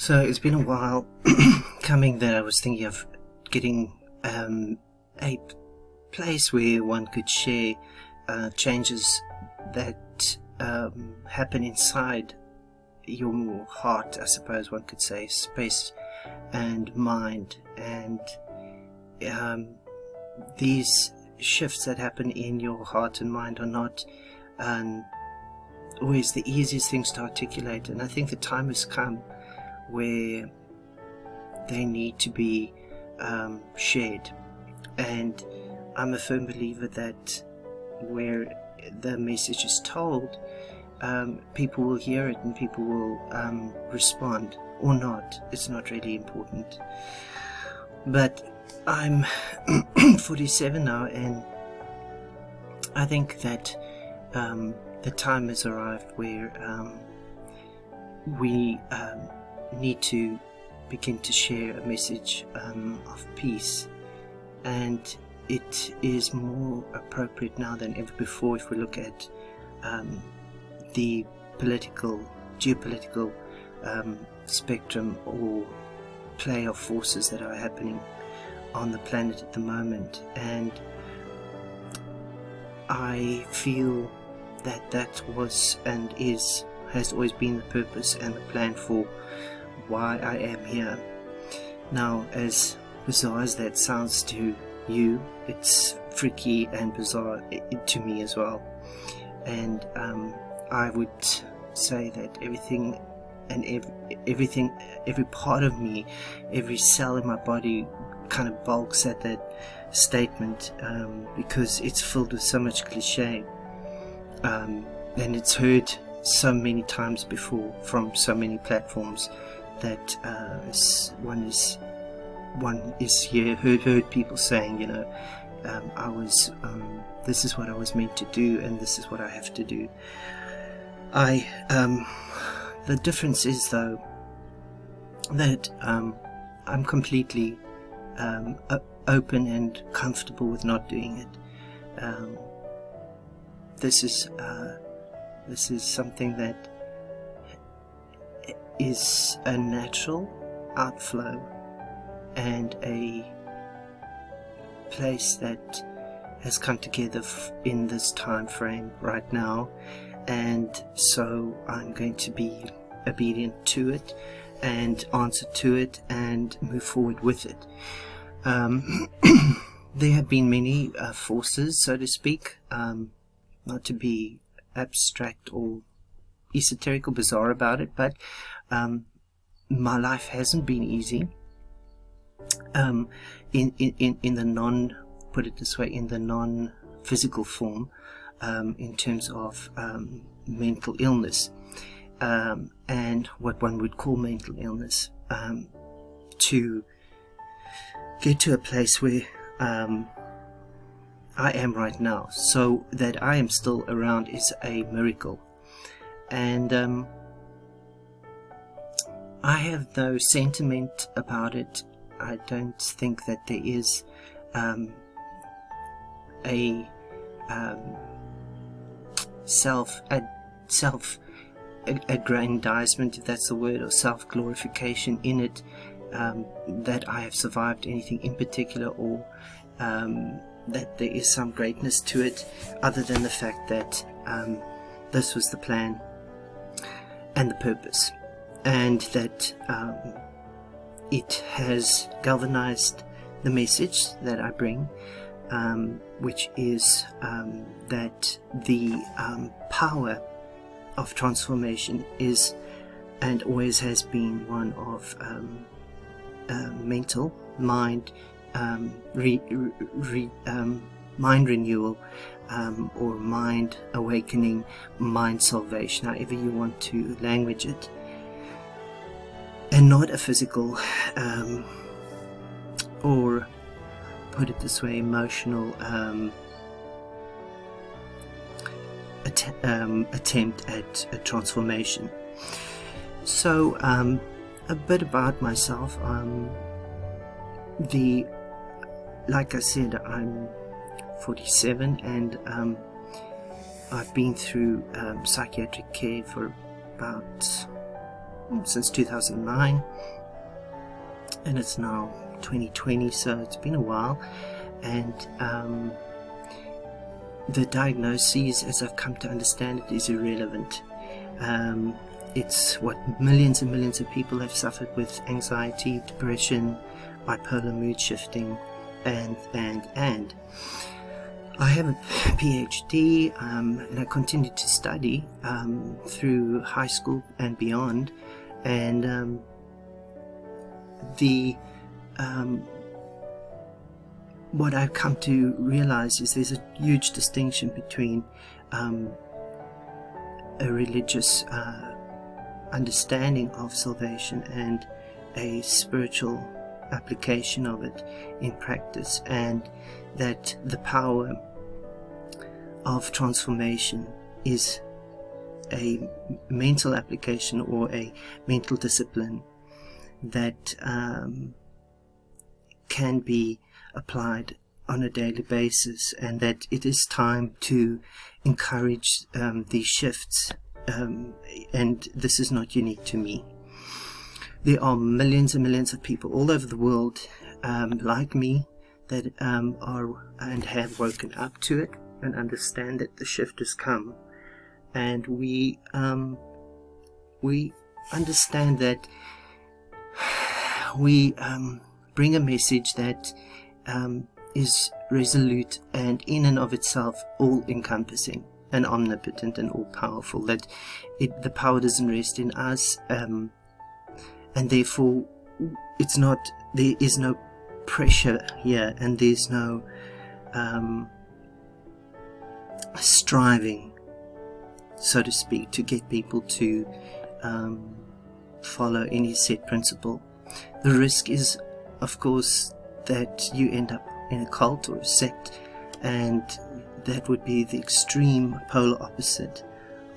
So it's been a while coming that I was thinking of getting a place where one could share changes that happen inside your heart, I suppose one could say, space and mind, and these shifts that happen in your heart and mind are not always the easiest things to articulate, and I think the time has come where they need to be shared. And I'm a firm believer that where the message is told, people will hear it and people will respond or not. It's not really important. But I'm 47 now, and I think that the time has arrived where we need to begin to share a message of peace, and it is more appropriate now than ever before if we look at the geopolitical spectrum or play of forces that are happening on the planet at the moment. And I feel that was and has always been the purpose and the plan for why I am here. Now, as bizarre as that sounds to you, it's freaky and bizarre to me as well. And I would say that everything and every part of me, every cell in my body kind of balks at that statement, because it's filled with so much cliche, and it's heard so many times before from so many platforms that one is here heard people saying, this is what I was meant to do, and this is what I have to do. The difference is, though, that I'm completely open and comfortable with not doing it. This is something that is a natural outflow and a place that has come together in this time frame right now, and so I'm going to be obedient to it and answer to it and move forward with it. There have been many forces, so to speak, not to be abstract or esoteric or bizarre about it, but my life hasn't been easy. In the non-physical form, in terms of mental illness, and what one would call mental illness, to get to a place where I am right now. So that I am still around is a miracle. And I have no sentiment about it. I don't think that there is a self-aggrandizement, if that's the word, or self-glorification in it, that I have survived anything in particular, or that there is some greatness to it, other than the fact that this was the plan and the purpose, and that it has galvanized the message that I bring, which is that the power of transformation is and always has been one of mental, mind, mind renewal, or mind awakening, mind salvation, however you want to language it, and not a physical or, put it this way, emotional attempt at a transformation. So a bit about myself. Like I said, I'm 47, and I've been through psychiatric care for about since 2009, and it's now 2020, so it's been a while. And the diagnosis, as I've come to understand it, is irrelevant. It's what millions and millions of people have suffered with: anxiety, depression, bipolar mood shifting, and I have a PhD, and I continue to study through high school and beyond. And what I've come to realize is there's a huge distinction between a religious understanding of salvation and a spiritual application of it in practice, and that the power of transformation is a mental application or a mental discipline that can be applied on a daily basis, and that it is time to encourage these shifts, and this is not unique to me. There are millions and millions of people all over the world like me that are and have woken up to it and understand that the shift has come, and we understand that we bring a message that is resolute and in and of itself all-encompassing and omnipotent and all-powerful, that the power doesn't rest in us, and therefore there is no pressure here, and there's no striving, so to speak, to get people to follow any set principle. The risk is, of course, that you end up in a cult or a sect, and that would be the extreme polar opposite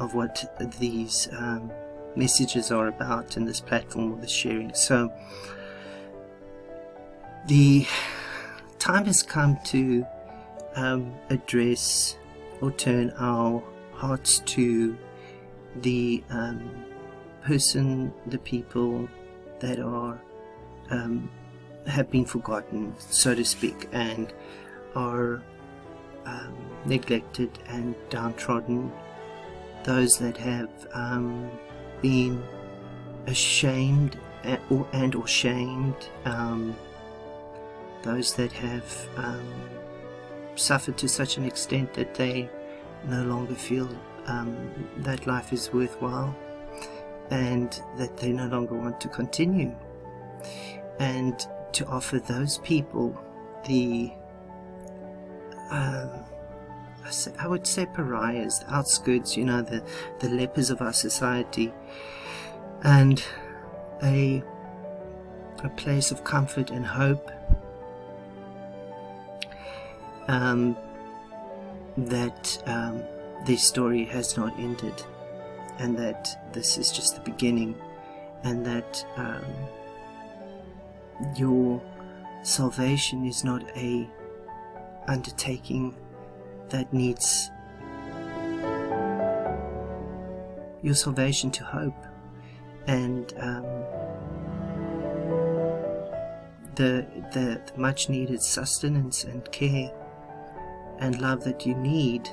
of what these messages are about in this platform or the sharing. So the time has come to address or turn our hearts to the people that are have been forgotten, so to speak, and are neglected and downtrodden, those that have been ashamed or shamed, those that have suffered to such an extent that they no longer feel that life is worthwhile, and that they no longer want to continue, and to offer those people the I would say pariahs, the outskirts, the lepers of our society, and a place of comfort and hope, that their story has not ended, and that this is just the beginning, and that your salvation is not a undertaking that needs your salvation to hope, and the much needed sustenance and care and love that you need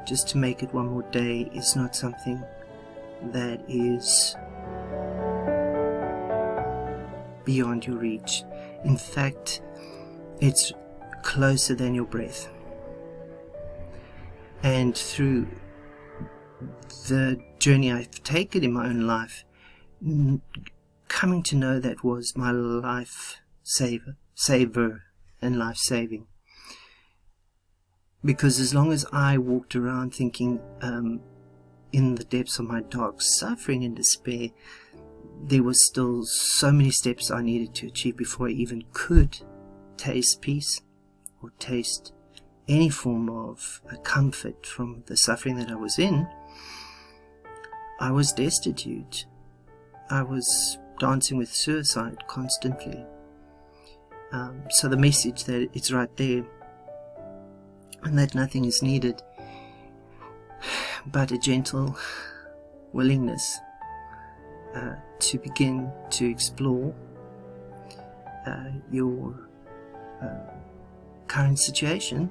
just to make it one more day is not something that is beyond your reach. In fact, it's closer than your breath. And through the journey I've taken in my own life, coming to know that was my life saver and life saving. Because as long as I walked around thinking in the depths of my dark suffering and despair, there was still so many steps I needed to achieve before I even could taste peace or taste any form of comfort from the suffering that I was in. I was destitute. I was dancing with suicide constantly. So the message that it's right there, and that nothing is needed but a gentle willingness to begin to explore your current situation,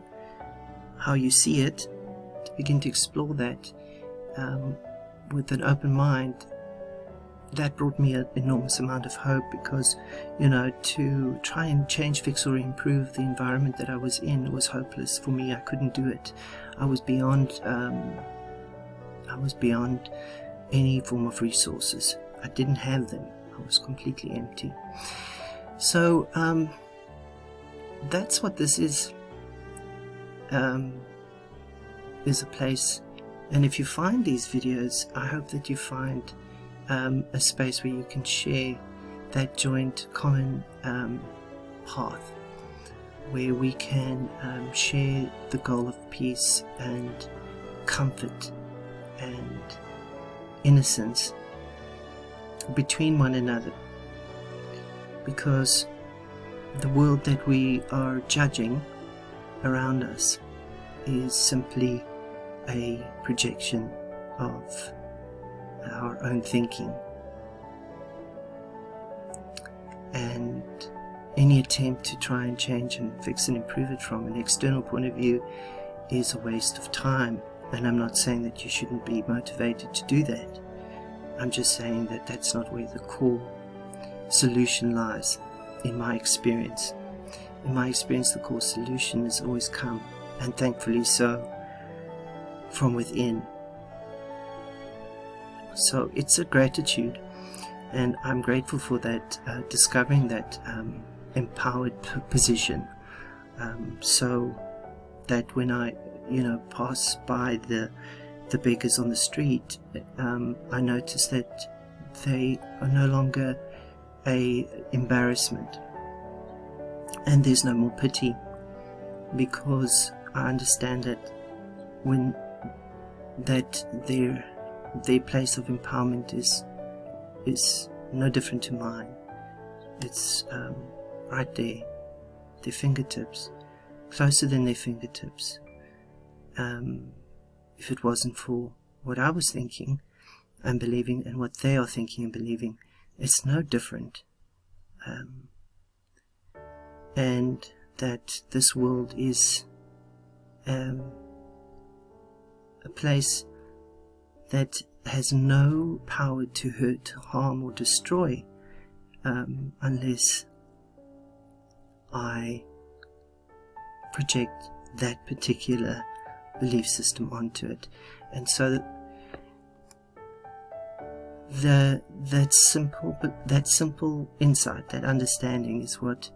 how you see it, to begin to explore that with an open mind. That brought me an enormous amount of hope, because, you know, to try and change, fix, or improve the environment that I was in was hopeless for me. I couldn't do it. I was beyond any form of resources. I didn't have them. I was completely empty. So that's what this is a place. And if you find these videos, I hope that you find a space where you can share that joint common path, where we can share the goal of peace and comfort and innocence between one another, because the world that we are judging around us is simply a projection of our own thinking, and any attempt to try and change and fix and improve it from an external point of view is a waste of time. And I'm not saying that you shouldn't be motivated to do that. I'm just saying that that's not where the core solution lies, in my experience. In my experience, the core solution has always come, and thankfully so, from within. So it's a gratitude, and I'm grateful for that, discovering that empowered position, so that when I, you know, pass by the beggars on the street, I notice that they are no longer a embarrassment, and there's no more pity, because I understand that when that their place of empowerment is no different to mine. It's right there, their fingertips, closer than their fingertips. If it wasn't for what I was thinking and believing, and what they are thinking and believing, it's no different. And that this world is a place that has no power to hurt, harm, or destroy, unless I project that particular belief system onto it. And so that simple insight, that understanding, is what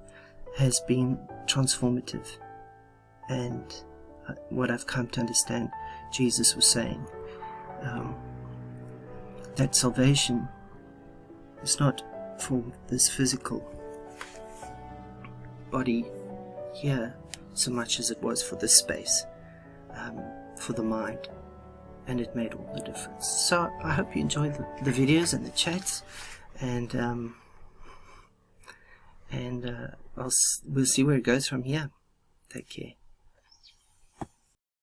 has been transformative, and what I've come to understand Jesus was saying, that salvation is not for this physical body here so much as it was for this space, for the mind, and it made all the difference. So I hope you enjoyed the videos and the chats, and we'll see where it goes from here. Take care.